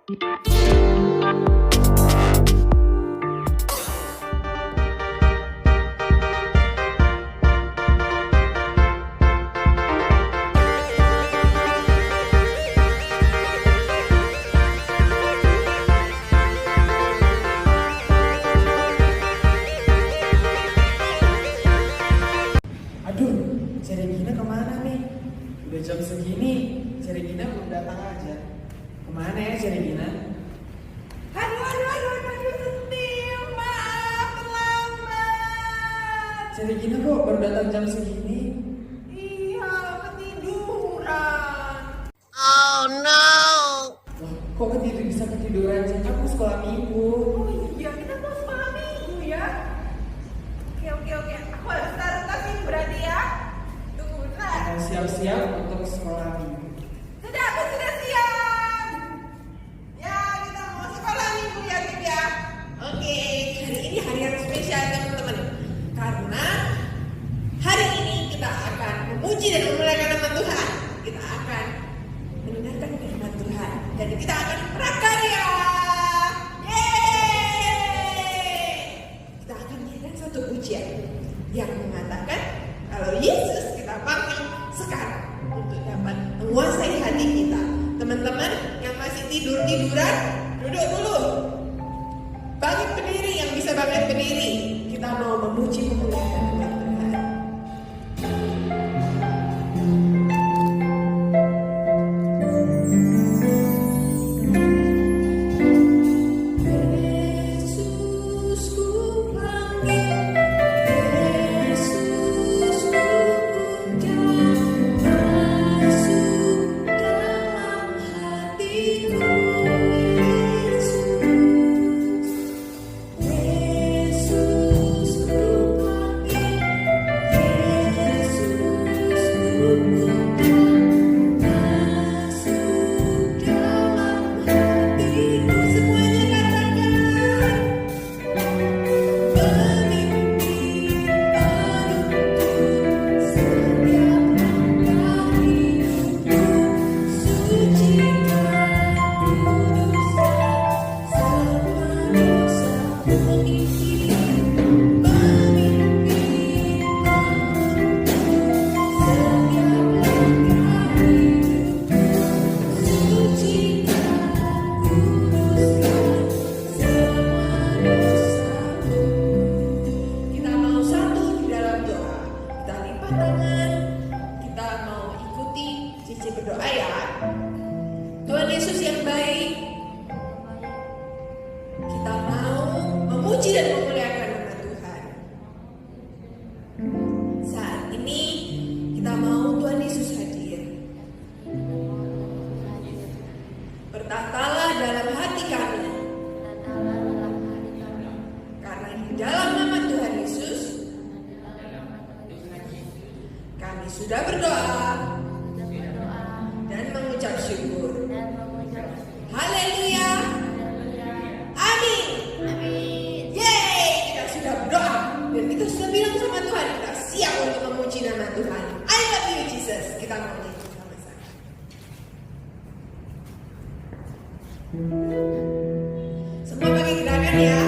Aduh, si Regina kemana nih? Udah jam segini, si Regina belum datang aja. Kemana ya si Regina? Aduh, sedih, maaf, terlambat. Si Regina kok baru datang jam segini? Iya, ketiduran. Wah, kok bisa ketiduran sih? Kan mau sekolah minggu. Oh iya, kita mau sekolah minggu ya. Oke. Aku harus taruh tas ini berarti ya. Tunggu bentar. Siap-siap untuk sekolah minggu. Aku sudah siap. Ya, kita mau sekolah minggu ya, Tim ya. Oke, hari ini hari yang spesial teman-teman. Karena hari ini kita akan memuji dan memuliakan nama Tuhan. Kita akan mendengarkan firman Tuhan dan kita akan prakarya. Yeay! Kita akan menyanyikan satu pujian yang mengatakan kalau Yesus kita panggil sekarang untuk dapat menguasai hati kita. Teman-teman yang masih tiduran, duduk dulu. Bangkit berdiri, yang bisa bangkit berdiri. Kita mau memuji memuliakan nama Tuhan. Yesus ku panggil, Yesus ku undang, masuk dalam hatiku. Yesus ku panggil, Yesus ku undang, masuk dalam hatiku. Semuanya katakan. Pemimpin penuntun setiap langkah hidupku, sucikan, kuduskan semua dosaku ini. Pemimpin penuntun setiap langkah hidupku, sucikan, kuduskan semua dosaku. Kita mau satu di dalam doa. Kita lipat tangan. Kita mau ikuti Cici berdoa ya. Tuhan Yesus yang baik, kita mau memuji dan memuliakan nama Tuhan. Saat ini kita mau Tuhan Yesus hadir. Bertatalah dalam hati kami. Karena di dalam nama Tuhan Yesus kami sudah berdoa dan mengucap syukur. Haleluya. Amin. Yeay, kita sudah berdoa dan kita sudah bilang sama Tuhan, kita siap untuk memuji nama Tuhan. I love you Jesus. Kita mau nyanyi sama-sama. Semua pakai gerakan ya.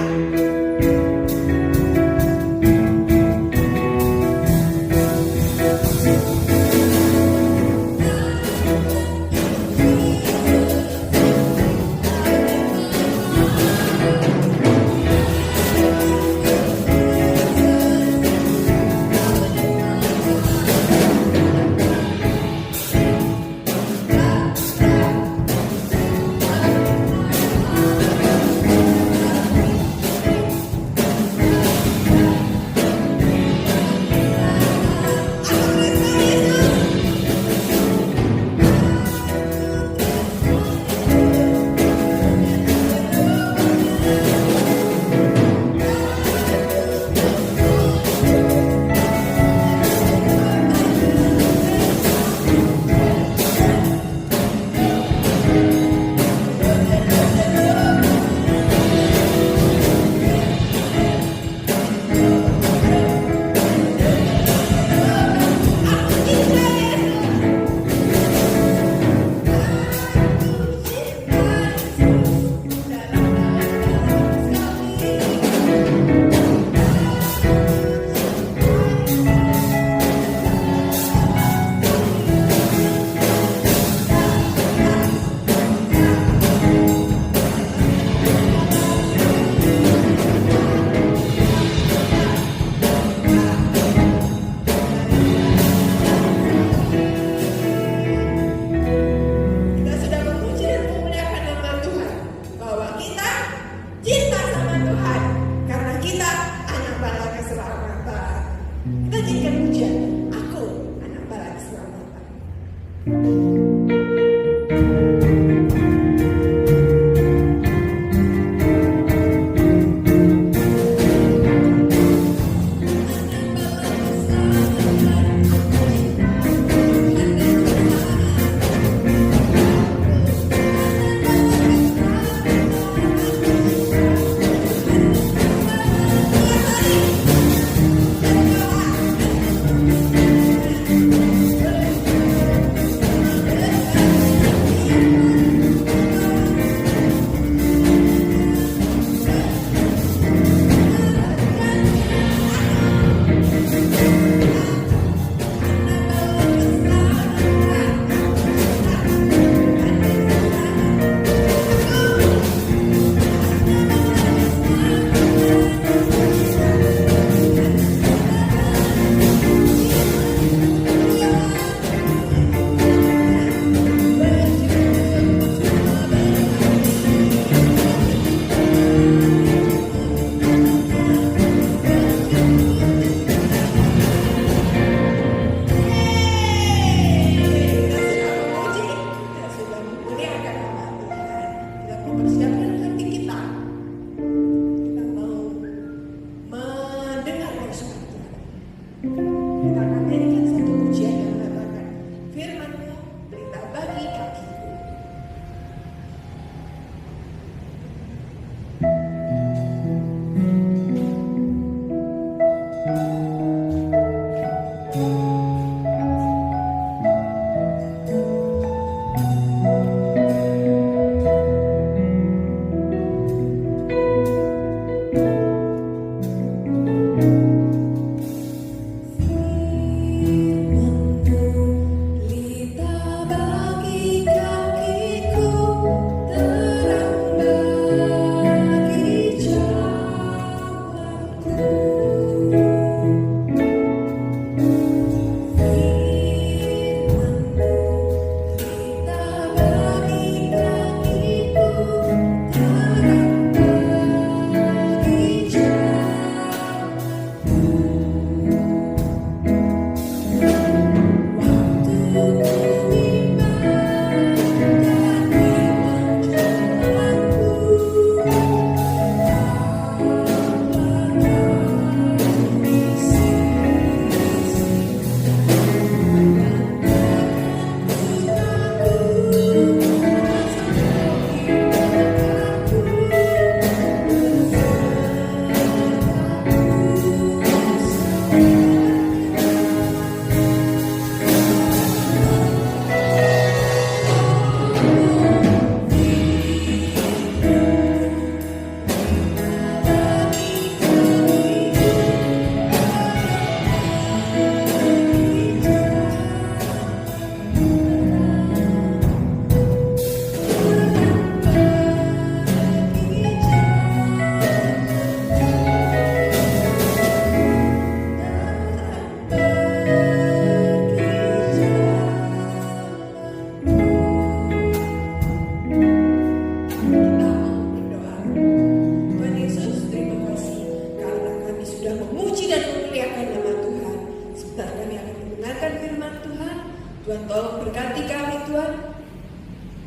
Tuhan tolong berkati kami Tuhan,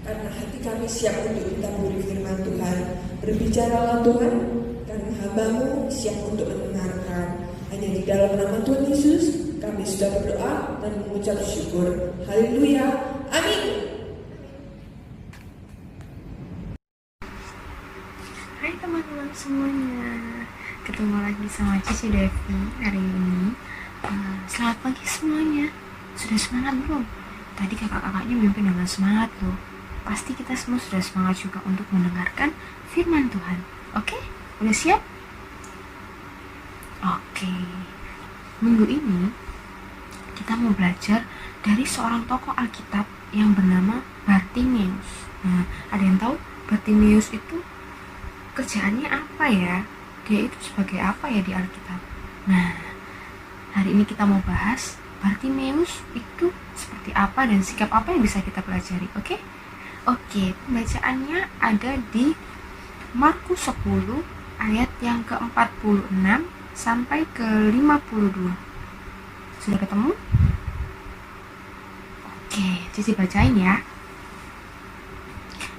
karena hati kami siap untuk ditaburi firman Tuhan. Berbicaralah Tuhan, karena hamba-Mu siap untuk mendengarkan. Hanya di dalam nama Tuhan Yesus kami sudah berdoa dan mengucap syukur. Haleluya, amin. Hai teman-teman semuanya, ketemu lagi sama Cici Devi hari ini. Selamat pagi semuanya. Sudah semangat belum? Tadi kakak-kakaknya mimpin dengan semangat loh. Pasti kita semua sudah semangat juga untuk mendengarkan firman Tuhan. Oke? Udah siap? Oke. Minggu ini kita mau belajar dari seorang tokoh Alkitab yang bernama Bartimeus. Nah, ada yang tahu Bartimeus itu kerjaannya apa ya? Dia itu sebagai apa ya di Alkitab? Nah, hari ini kita mau bahas Bartimeus itu seperti apa dan sikap apa yang bisa kita pelajari, oke? Oke, pembacaannya ada di Markus 10 ayat yang ke-46 sampai ke-52. Sudah ketemu? Oke, Cici bacain ya.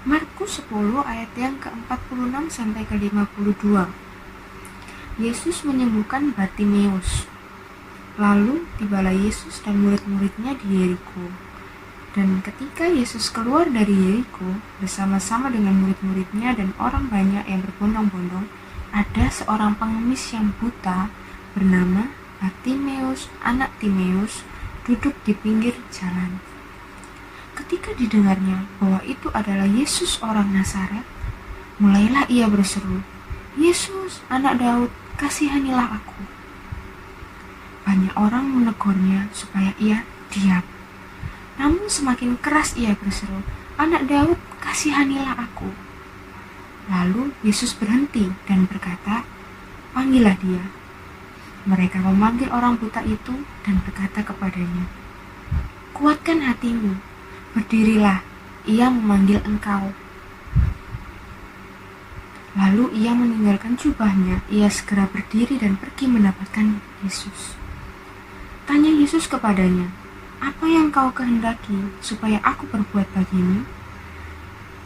Markus 10 ayat yang ke-46 sampai ke-52. Yesus menyembuhkan Bartimeus. Lalu tibalah Yesus dan murid-muridnya di Yeriko. Dan ketika Yesus keluar dari Yeriko bersama-sama dengan murid-muridnya dan orang banyak yang berbondong-bondong, ada seorang pengemis yang buta bernama Bartimeus, anak Timeus, duduk di pinggir jalan. Ketika didengarnya bahwa itu adalah Yesus orang Nazaret, mulailah ia berseru, "Yesus, anak Daud, kasihanilah aku." Banyak orang menegurnya supaya ia diam. Namun semakin keras ia berseru, "Anak Daud, kasihanilah aku." Lalu Yesus berhenti dan berkata, "Panggillah dia." Mereka memanggil orang buta itu dan berkata kepadanya, "Kuatkan hatimu, berdirilah, ia memanggil engkau." Lalu ia meninggalkan jubahnya, ia segera berdiri dan pergi mendapatkan Yesus. Tanya Yesus kepadanya, "Apa yang kau kehendaki supaya aku perbuat bagimu?"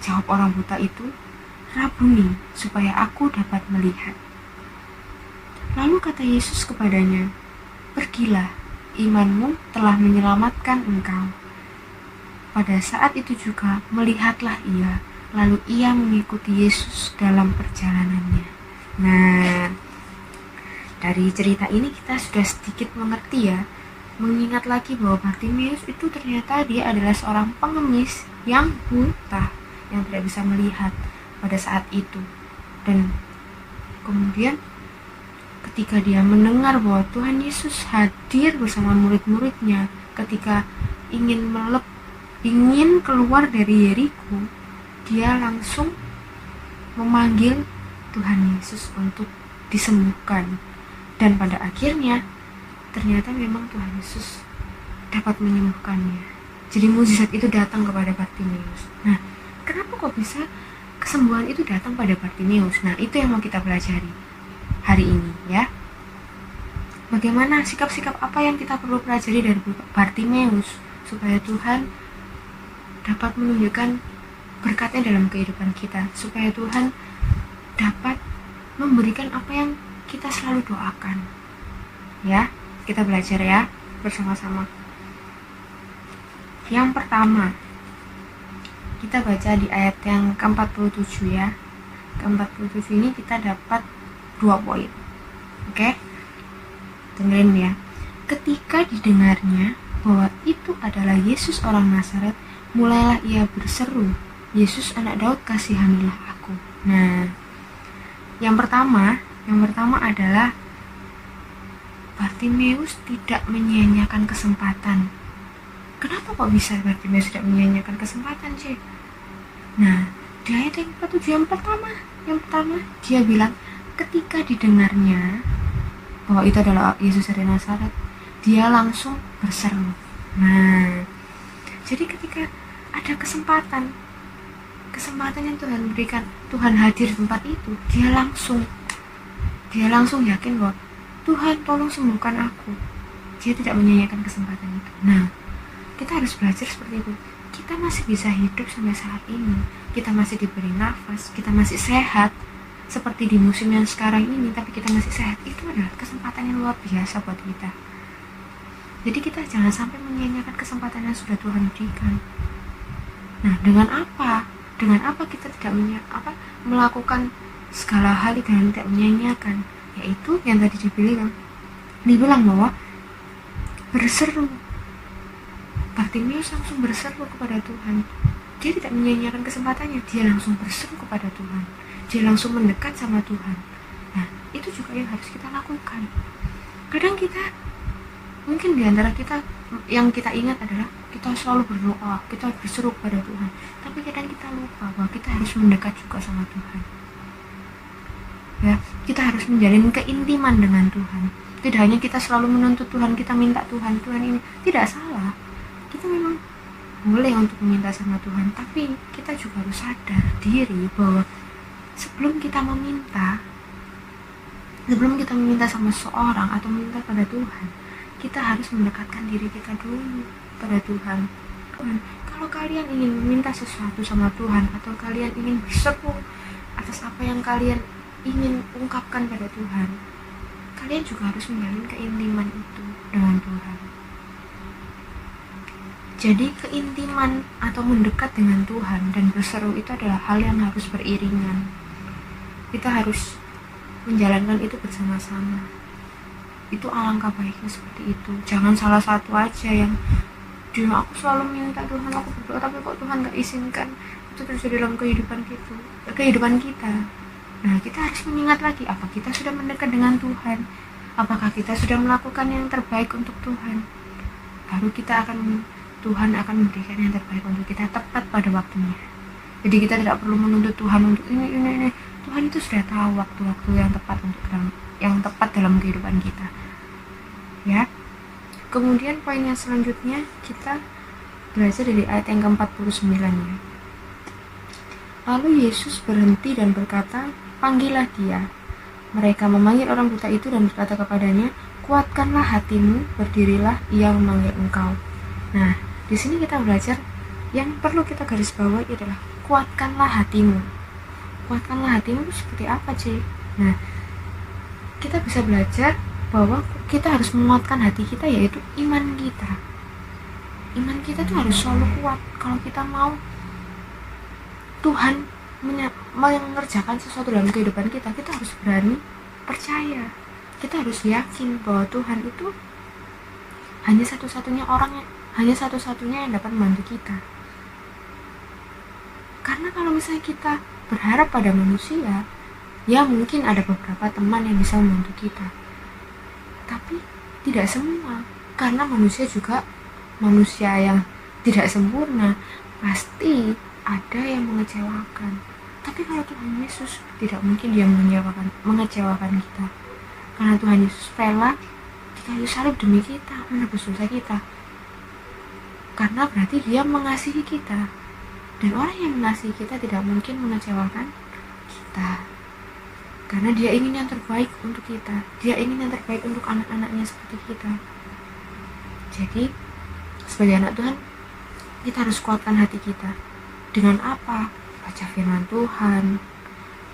Jawab orang buta itu, "Rabuni, supaya aku dapat melihat." Lalu kata Yesus kepadanya, "Pergilah, imanmu telah menyelamatkan engkau." Pada saat itu juga melihatlah ia, lalu ia mengikuti Yesus dalam perjalanannya. Nah, dari cerita ini kita sudah sedikit mengerti ya, mengingat lagi bahwa Bartimeus itu ternyata dia adalah seorang pengemis yang buta, yang tidak bisa melihat pada saat itu. Dan kemudian ketika dia mendengar bahwa Tuhan Yesus hadir bersama murid-muridnya ketika ingin keluar dari Yeriko, dia langsung memanggil Tuhan Yesus untuk disembuhkan. Dan pada akhirnya ternyata memang Tuhan Yesus dapat menyembuhkannya. Jadi mukjizat itu datang kepada Bartimeus. Nah, kenapa kok bisa kesembuhan itu datang pada Bartimeus? Nah, itu yang mau kita pelajari hari ini ya. Bagaimana sikap-sikap apa yang kita perlu pelajari dari Bartimeus supaya Tuhan dapat menunjukkan berkatnya dalam kehidupan kita, supaya Tuhan dapat memberikan apa yang kita selalu doakan. Ya, kita belajar ya bersama-sama. Yang pertama, kita baca di ayat yang ke-47 ya. Ke-47 ini kita dapat 2 poin. Oke? Dengerin ya. Ketika didengarnya bahwa itu adalah Yesus orang Nazaret, mulailah ia berseru, "Yesus anak Daud, kasihanilah aku." Nah, yang pertama adalah Bartimeus tidak menyia-nyiakan kesempatan. Kenapa kok bisa Bartimeus tidak menyia-nyiakan kesempatan, Cek? Nah, di ayat yang ke-7 yang pertama dia bilang ketika didengarnya bahwa itu adalah Yesus dari Nazaret, dia langsung berseru. Nah, jadi ketika ada kesempatan yang Tuhan berikan, Tuhan hadir di tempat itu, dia langsung yakin bahwa Tuhan tolong sembuhkan aku. Dia tidak menyia-nyiakan kesempatan itu. Nah, kita harus belajar seperti itu. Kita masih bisa hidup sampai saat ini, kita masih diberi nafas, kita masih sehat seperti di musim yang sekarang ini, tapi kita masih sehat. Itu adalah kesempatan yang luar biasa buat kita. Jadi kita jangan sampai menyia-nyiakan kesempatan yang sudah Tuhan berikan. Nah, dengan apa kita tidak melakukan segala hal dengan tidak menyia-nyiakan? Yaitu yang tadi dibilang bahwa berseru. Bartimeus langsung berseru kepada Tuhan. Dia tidak menyia-nyiakan kesempatannya, dia langsung berseru kepada Tuhan. Dia langsung mendekat sama Tuhan. Nah, itu juga yang harus kita lakukan. Kadang kita, mungkin diantara kita yang kita ingat adalah kita selalu berdoa, kita berseru kepada Tuhan. Tapi kadang kita lupa bahwa kita harus mendekat juga sama Tuhan. Ya, kita harus menjalin keintiman dengan Tuhan. Tidak hanya kita selalu menuntut Tuhan, kita minta Tuhan ini. Tidak salah. Kita memang boleh untuk meminta sama Tuhan, tapi kita juga harus sadar diri bahwa sebelum kita meminta sama seorang atau meminta pada Tuhan, kita harus mendekatkan diri kita dulu pada Tuhan. Tuhan. Kalau kalian ingin meminta sesuatu sama Tuhan, atau kalian ingin berseru atas apa yang kalian ingin ungkapkan pada Tuhan, kalian juga harus menjalin keintiman itu dengan Tuhan. Jadi keintiman atau mendekat dengan Tuhan dan berseru itu adalah hal yang harus beriringan. Kita harus menjalankan itu bersama-sama. Itu alangkah baiknya seperti itu. Jangan salah satu aja yang aku selalu minta Tuhan, aku berdoa tapi kok Tuhan gak izinkan itu terjadi dalam kehidupan kita. Nah, kita harus mengingat lagi, apa kita sudah mendekat dengan Tuhan, apakah kita sudah melakukan yang terbaik untuk Tuhan. Baru Tuhan akan memberikan yang terbaik untuk kita tepat pada waktunya. Jadi kita tidak perlu menuntut Tuhan untuk ini. Tuhan itu sudah tahu waktu-waktu yang tepat dalam kehidupan kita. Ya. Kemudian poin yang selanjutnya kita belajar dari ayat yang ke-49 ya. Lalu Yesus berhenti dan berkata, "Panggillah dia." Mereka memanggil orang buta itu dan berkata kepadanya, "Kuatkanlah hatimu, berdirilah, ia memanggil engkau." Nah, di sini kita belajar yang perlu kita garis bawahi adalah kuatkanlah hatimu. Kuatkanlah hatimu seperti apa, C? Nah, kita bisa belajar bahwa kita harus menguatkan hati kita, yaitu iman kita. Iman kita tuh harus selalu kuat. Kalau kita mau Tuhan mengerjakan sesuatu dalam kehidupan kita, kita harus berani percaya. Kita harus yakin bahwa Tuhan itu hanya satu-satunya yang dapat membantu kita. Karena kalau misalnya kita berharap pada manusia, ya mungkin ada beberapa teman yang bisa membantu kita, tapi tidak semua. Karena manusia juga manusia yang tidak sempurna, pasti ada yang mengecewakan. Tapi kalau Tuhan Yesus, tidak mungkin dia mengecewakan kita. Karena Tuhan Yesus rela di kayu salib demi kita, menebus dosa kita. Karena berarti dia mengasihi kita. Dan orang yang mengasihi kita tidak mungkin mengecewakan kita. Karena dia ingin yang terbaik untuk kita. Dia ingin yang terbaik untuk anak-anaknya seperti kita. Jadi, sebagai anak Tuhan, kita harus kuatkan hati kita. Dengan apa? Baca firman Tuhan,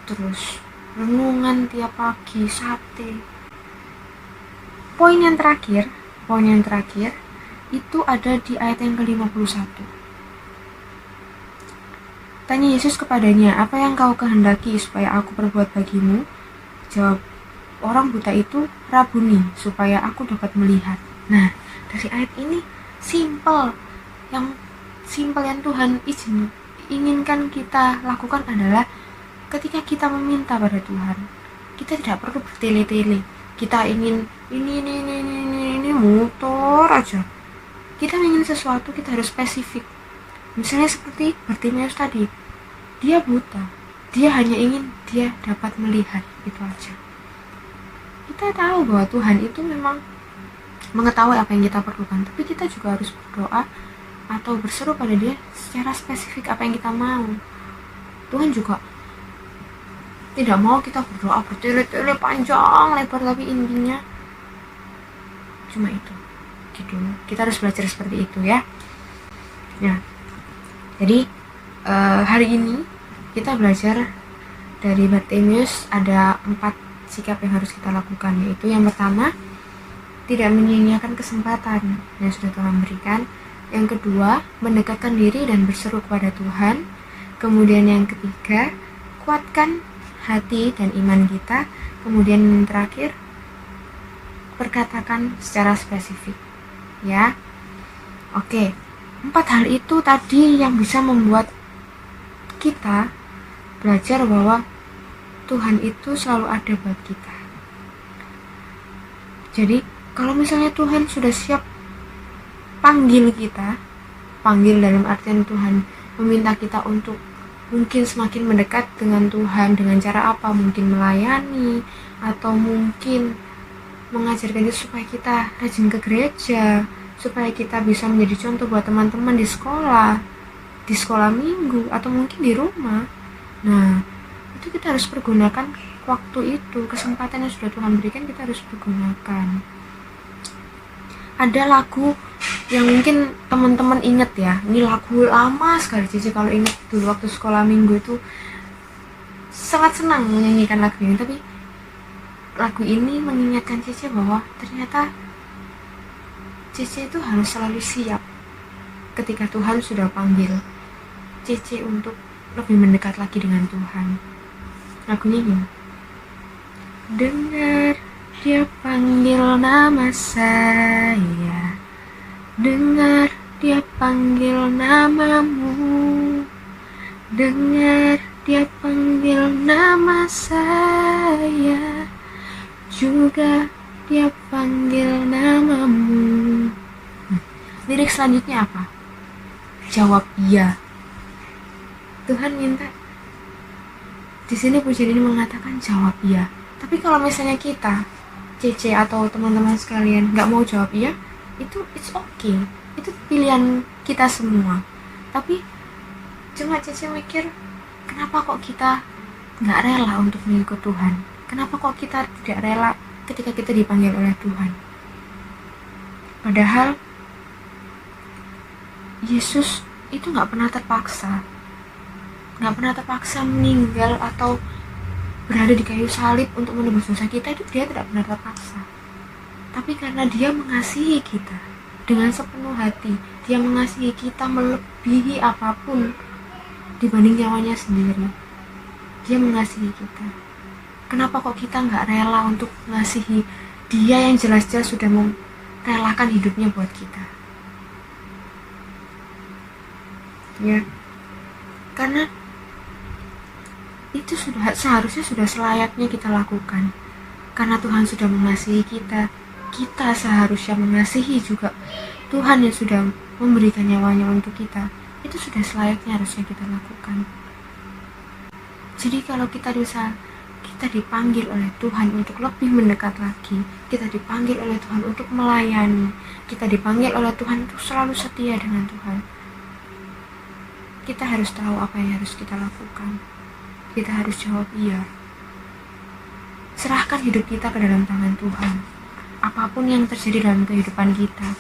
terus renungan tiap pagi, sate. Poin yang terakhir itu ada di ayat yang ke-51. Tanya Yesus kepadanya, "Apa yang kau kehendaki supaya aku perbuat bagimu?" Jawab orang buta itu, "Rabuni, supaya aku dapat melihat." Nah, dari ayat ini simple yang Tuhan inginkan kita lakukan adalah ketika kita meminta pada Tuhan, kita tidak perlu bertele-tele. Kita ingin ini motor aja. Kita ingin sesuatu, kita harus spesifik. Misalnya seperti Bartimeus tadi, dia buta, dia hanya ingin dia dapat melihat, itu aja. Kita tahu bahwa Tuhan itu memang mengetahui apa yang kita perlukan, tapi kita juga harus berdoa atau berseru pada dia secara spesifik apa yang kita mau. Tuhan juga tidak mau kita berdoa bertele-tele panjang lebar, tapi intinya cuma itu gitu. Kita harus belajar seperti itu ya. Nah, jadi hari ini kita belajar dari Bartimeus ada 4 sikap yang harus kita lakukan, yaitu yang pertama, tidak menyia-nyiakan kesempatan yang sudah Tuhan berikan. Yang kedua, mendekatkan diri dan berseru kepada Tuhan. Kemudian yang ketiga, kuatkan hati dan iman kita. Kemudian yang terakhir, perkatakan secara spesifik. Ya, oke. 4 hal itu tadi yang bisa membuat kita belajar bahwa Tuhan itu selalu ada buat kita. Jadi, kalau misalnya Tuhan sudah siap panggil kita, panggil dalam artian Tuhan meminta kita untuk mungkin semakin mendekat dengan Tuhan dengan cara apa? Mungkin melayani, atau mungkin mengajarkan kita supaya kita rajin ke gereja, supaya kita bisa menjadi contoh buat teman-teman di sekolah minggu, atau mungkin di rumah. Nah, itu kita harus pergunakan waktu itu, kesempatan yang sudah Tuhan berikan kita harus pergunakan. Ada lagu yang mungkin teman-teman inget ya, ini lagu lama sekali. Cici kalau inget dulu waktu sekolah minggu itu sangat senang menyanyikan lagu ini, tapi lagu ini mengingatkan Cici bahwa ternyata Cici itu harus selalu siap ketika Tuhan sudah panggil Cici untuk lebih mendekat lagi dengan Tuhan. Lagunya gini: dengar dia panggil nama saya, dengar dia panggil namamu, dengar dia panggil nama saya, juga dia panggil namamu. Lirik selanjutnya apa? Jawab iya. Tuhan minta di sini, pujian ini mengatakan jawab iya. Tapi kalau misalnya kita, Cece atau teman-teman sekalian nggak mau jawab iya, itu it's okay, itu pilihan kita semua. Tapi cuma Cece mikir, kenapa kok kita nggak rela untuk mengikut Tuhan? Kenapa kok kita tidak rela ketika kita dipanggil oleh Tuhan? Padahal Yesus itu nggak pernah terpaksa meninggal atau berada di kayu salib untuk menebus dosa kita. Itu dia tidak pernah terpaksa. Tapi karena dia mengasihi kita dengan sepenuh hati, dia mengasihi kita melebihi apapun dibanding nyawanya sendiri. Dia mengasihi kita. Kenapa kok kita nggak rela untuk mengasihi dia yang jelas-jelas sudah merelakan hidupnya buat kita? Ya, karena itu seharusnya sudah selayaknya kita lakukan. Karena Tuhan sudah mengasihi kita, kita seharusnya mengasihi juga Tuhan yang sudah memberikan nyawanya untuk kita. Itu sudah selayaknya harusnya kita lakukan. Jadi kalau kita dipanggil oleh Tuhan untuk lebih mendekat lagi, kita dipanggil oleh Tuhan untuk melayani, kita dipanggil oleh Tuhan untuk selalu setia dengan Tuhan, kita harus tahu apa yang harus kita lakukan. Kita harus jawab iya. Serahkan hidup kita ke dalam tangan Tuhan. Apapun yang terjadi dalam kehidupan kita,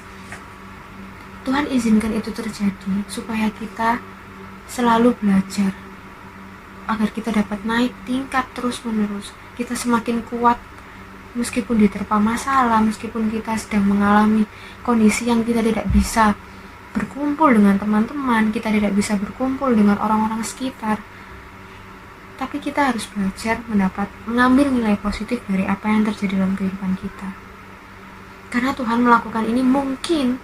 Tuhan izinkan itu terjadi supaya kita selalu belajar, agar kita dapat naik tingkat terus menerus. Kita semakin kuat meskipun diterpa masalah, meskipun kita sedang mengalami kondisi yang kita tidak bisa berkumpul dengan teman-teman, kita tidak bisa berkumpul dengan orang-orang sekitar. Tapi kita harus belajar mengambil nilai positif dari apa yang terjadi dalam kehidupan kita. Karena Tuhan melakukan ini mungkin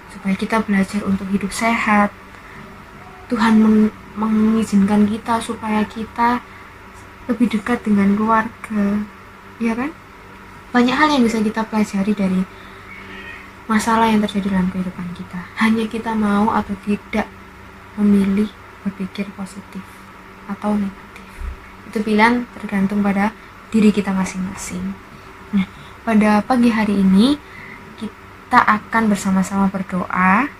supaya kita belajar untuk hidup sehat. Tuhan mengizinkan kita supaya kita lebih dekat dengan keluarga, ya kan? Banyak hal yang bisa kita pelajari dari masalah yang terjadi dalam kehidupan kita. Hanya kita mau atau tidak memilih berpikir positif atau negatif. Itu pilihan tergantung pada diri kita masing-masing. Nah, pada pagi hari ini kita akan bersama-sama berdoa.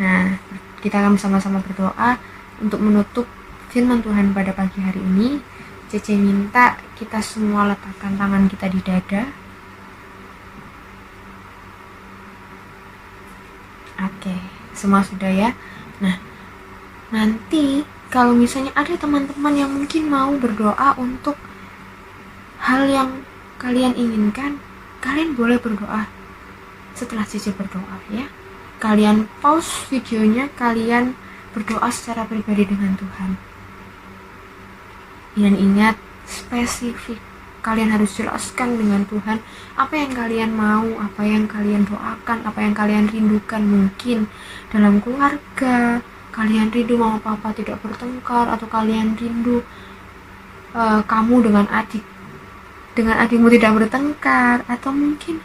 Nah, kita akan bersama-sama berdoa untuk menutup firman Tuhan pada pagi hari ini. Cece minta kita semua letakkan tangan kita di dada. Oke, semua sudah ya. Nah, nanti kalau misalnya ada teman-teman yang mungkin mau berdoa untuk hal yang kalian inginkan, kalian boleh berdoa setelah Cici berdoa ya. Kalian pause videonya, kalian berdoa secara pribadi dengan Tuhan. Dan ingat, spesifik. Kalian harus jelaskan dengan Tuhan apa yang kalian mau, apa yang kalian doakan, apa yang kalian rindukan. Mungkin dalam keluarga, kalian rindu mama papa tidak bertengkar, atau kalian rindu kamu dengan adikmu tidak bertengkar, atau mungkin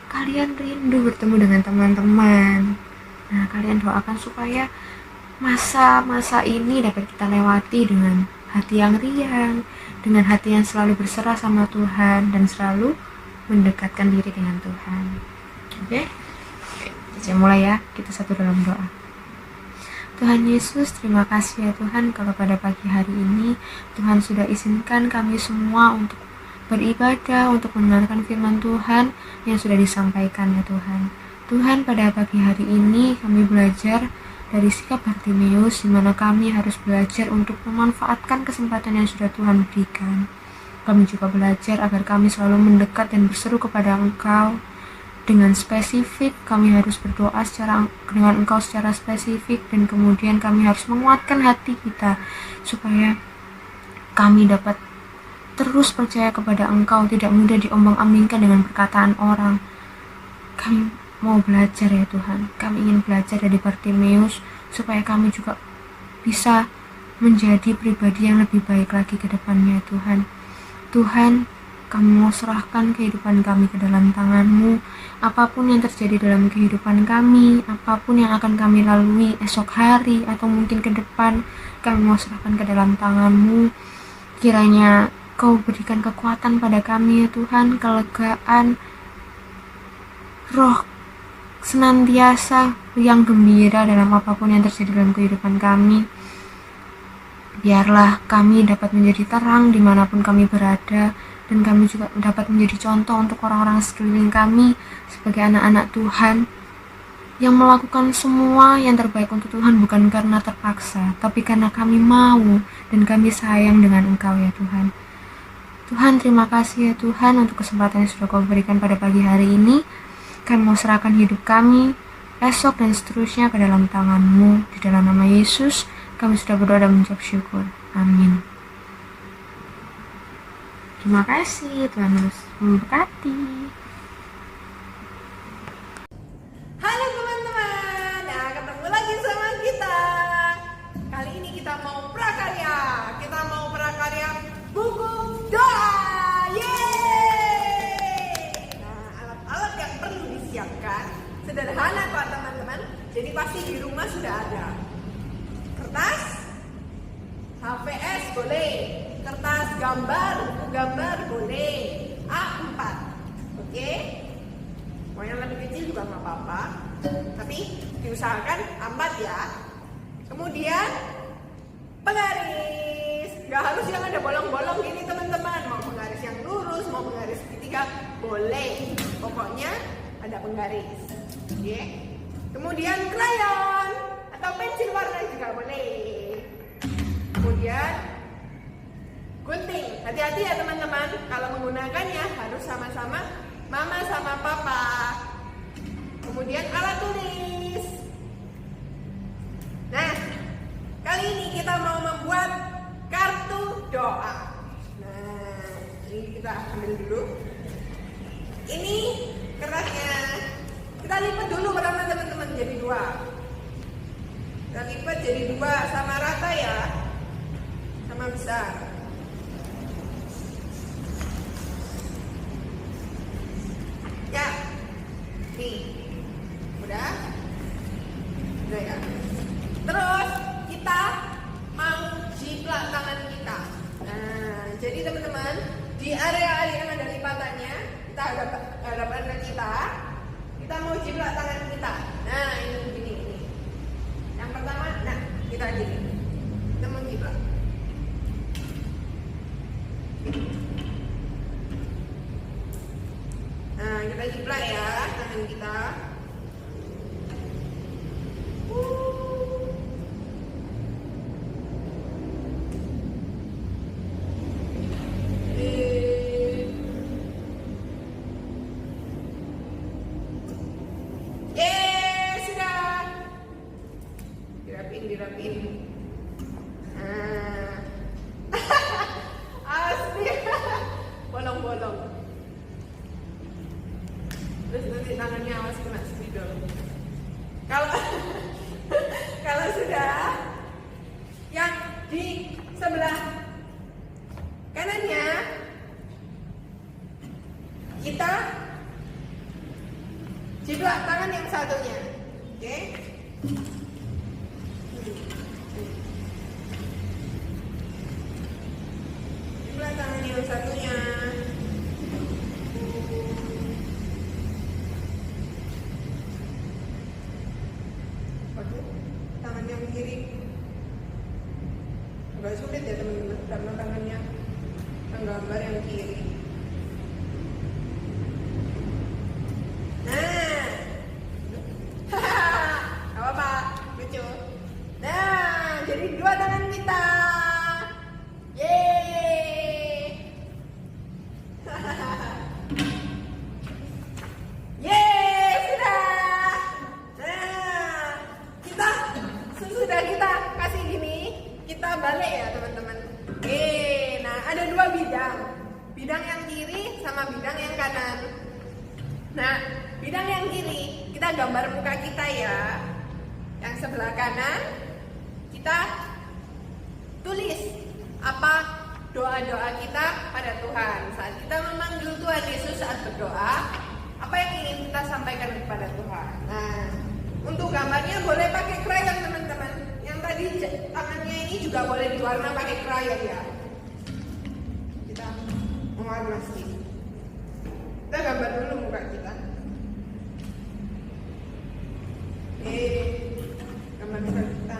kalian rindu bertemu dengan teman-teman. Nah, kalian doakan supaya masa-masa ini dapat kita lewati dengan hati yang riang, dengan hati yang selalu berserah sama Tuhan, dan selalu mendekatkan diri dengan Tuhan. Oke? Kita mulai ya, kita satu dalam doa. Tuhan Yesus, terima kasih ya Tuhan, kalau pada pagi hari ini Tuhan sudah izinkan kami semua untuk beribadah, untuk mendengarkan firman Tuhan yang sudah disampaikan ya Tuhan. Tuhan, pada pagi hari ini kami belajar dari sikap Bartimeus, di mana kami harus belajar untuk memanfaatkan kesempatan yang sudah Tuhan berikan. Kami juga belajar agar kami selalu mendekat dan berseru kepada Engkau dengan spesifik. Kami harus berdoa dengan Engkau secara spesifik, dan kemudian kami harus menguatkan hati kita supaya kami dapat terus percaya kepada Engkau, tidak mudah diombang-ambingkan dengan perkataan orang. Kami mau belajar ya Tuhan, kami ingin belajar dari Bartimeus supaya kami juga bisa menjadi pribadi yang lebih baik lagi ke depannya Tuhan. Tuhan, kami mau serahkan kehidupan kami ke dalam tangan-Mu. Apapun yang terjadi dalam kehidupan kami, apapun yang akan kami lalui esok hari atau mungkin ke depan, kami mau serahkan ke dalam tangan-Mu. Kiranya Kau berikan kekuatan pada kami ya Tuhan, kelegaan, roh senantiasa yang gembira dalam apapun yang terjadi dalam kehidupan kami. Biarlah kami dapat menjadi terang dimanapun kami berada, dan kami juga dapat menjadi contoh untuk orang-orang sekeliling kami sebagai anak-anak Tuhan yang melakukan semua yang terbaik untuk Tuhan, bukan karena terpaksa, tapi karena kami mau dan kami sayang dengan Engkau ya Tuhan. Tuhan, terima kasih ya Tuhan untuk kesempatan yang sudah Kau berikan pada pagi hari ini. Kami mau serahkan hidup kami, esok dan seterusnya ke dalam tangan-Mu. Di dalam nama Yesus, kami sudah berdoa dan mengucap syukur. Amin. Terima kasih, Tuhan Yesus memberkati. Halo teman-teman, nah ketemu lagi sama kita. Kali ini kita mau prakarya. Kita mau prakarya buku doa. Yeay! Nah, alat-alat yang perlu disiapkan sederhana kok teman-teman. Jadi pasti di rumah sudah ada. Kertas, HVS boleh, kertas gambar, buku gambar boleh, A4, oke? Mau yang lebih kecil juga nggak apa-apa, tapi diusahakan A4 ya. Kemudian penggaris, nggak harus yang ada bolong-bolong gini teman-teman. Mau penggaris yang lurus, mau penggaris segitiga, boleh. Pokoknya ada penggaris, oke? Kemudian krayon atau pensil warna juga boleh. Kemudian gunting, hati-hati ya teman-teman, kalau menggunakannya harus sama-sama mama sama papa. Kemudian alat tulis. Nah, kali ini kita mau membuat kartu doa. Nah, ini kita ambil dulu. Ini kertasnya kita lipat dulu pertama teman-teman jadi 2. Kita lipat jadi 2 sama rata ya, sama besar. Ya, nih, udah ya. Terus kita mau jiplak tangan kita. Nah, jadi teman-teman di area yang ada lipatannya, kita hadapkan ke kita. Kita mau jiplak tangan kita. Nah, ini begini. Yang pertama, nah kita gini. Kita mau jiplak. Nah, kita jiplak ya tangan kita. Sudah. Dirapin. Nah. Asli. Bolong-bolong. Terus nanti tangannya awas kena spidol. Kalau sudah, yang di sebelah kanannya kita jiplak tangan yang satunya, oke? Jiplak tangan yang satunya. Tangan yang kiri agak sulit ya teman-teman, karena tangannya gambar yang kiri. Nah, jadi dua tangan kita. Yeay. Yeay, sudah. Nah, sudah kita kasih gini, kita balik ya teman-teman. Nah ada dua bidang. Bidang yang kiri sama bidang yang kanan. Nah, bidang yang kiri kita gambar muka kita ya. Yang sebelah kanan kita tulis apa doa-doa kita pada Tuhan. Saat kita memanggil Tuhan Yesus saat berdoa, apa yang ingin kita sampaikan kepada Tuhan. Nah, untuk gambarnya boleh pakai krayon teman-teman. Yang tadi tangannya ini juga boleh diwarna pakai krayon ya. Kita mewarna sedikit. Kita gambar dulu muka kita. Gambar muka kita.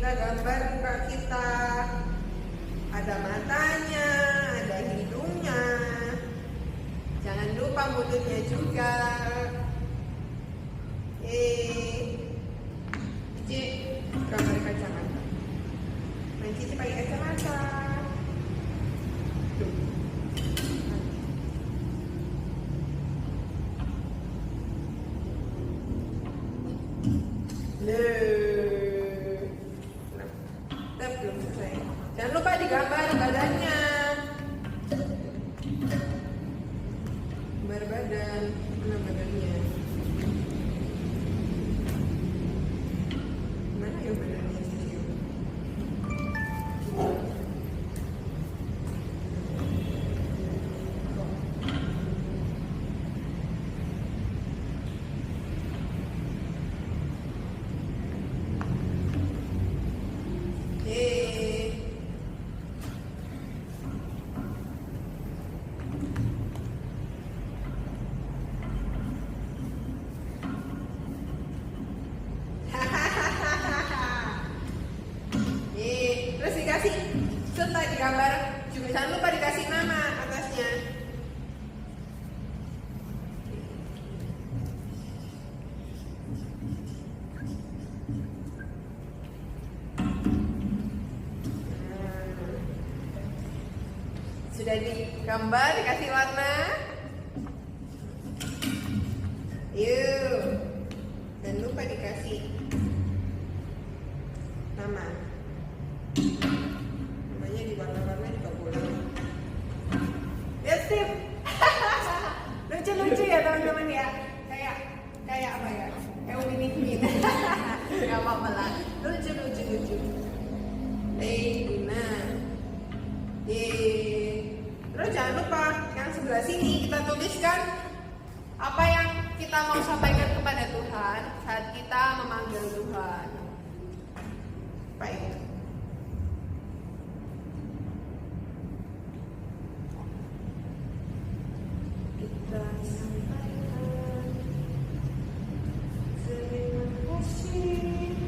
Kita gambar muka kita, ada matanya, ada hidungnya, jangan lupa mulutnya juga. Cici gambar kacamata. Cici pakai kacamata. Belum selesai. Jangan lupa digambar badannya. Gambar badan, mana badannya? Mana ya badannya Cici? Terus dikasih setelah digambar juga jangan lupa dikasih nama atasnya. Sudah digambar, dikasih warna. Yuk, jangan lupa dikasih nama. Namanya di warna-warna juga boleh. Ya Steve. Lucu-lucu ya teman-teman ya. Kayak apa ya? Kayak Upin Ipin. Gak apa-apa lah. Lucu. Guna. Terus jangan lupa yang sebelah sini kita tuliskan apa yang kita mau sampaikan kepada Tuhan saat kita memanggil Tuhan. Baik. Kita sampaikan terima kasih.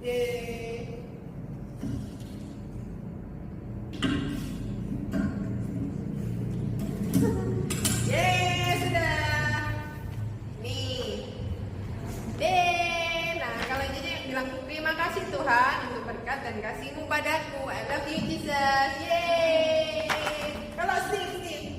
Yeay. Yeay, sudah. Nih. Nah kalau jadi bilang terima kasih Tuhan untuk berkat dan kasih-Mu padaku. I love you Jesus. Yeay. Kalau Steve.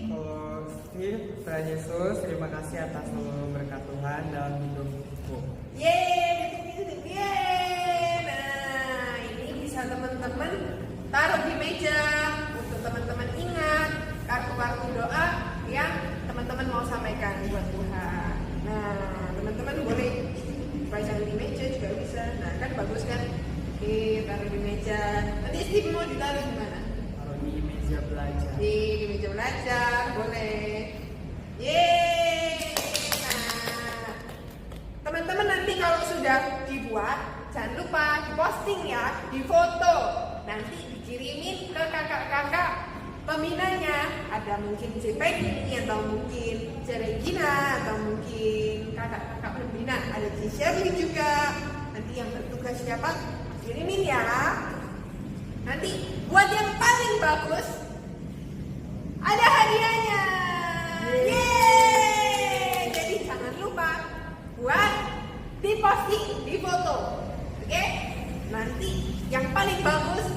Kalau Steve, Tuhan Yesus, terima kasih atas seluruh berkat Tuhan dalam hidupku. Yeay. Yeay. Nah ini bisa teman-teman taruh di meja untuk teman-teman ingat kartu-kartu doa yang teman-teman mau sampaikan buat Tuhan. Nah teman-teman boleh pasang di meja juga bisa. Nah kan bagus kan? Oke, taruh di meja. Nanti Steve mau ditaruh di mana? Taruh di meja belajar. Di meja belajar, boleh. Yeay. Nah, teman-teman nanti kalau sudah dibuat, jangan lupa diposting ya, difoto. Nanti dikirimin ke kakak-kakak pembinanya. Ada mungkin JPG ini atau mungkin Regina atau mungkin kakak-kakak pembina. Ada Shirley juga. Nanti yang bertugas siapa? Kirimin ya. Nanti buat yang paling bagus ada hadiahnya. Yeay. Jadi jangan lupa buat diposting, difoto. Oke? Nanti yang paling bagus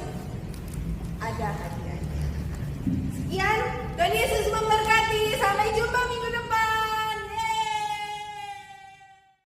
ada hadiahnya. Sekian, Tuhan Yesus memberkati.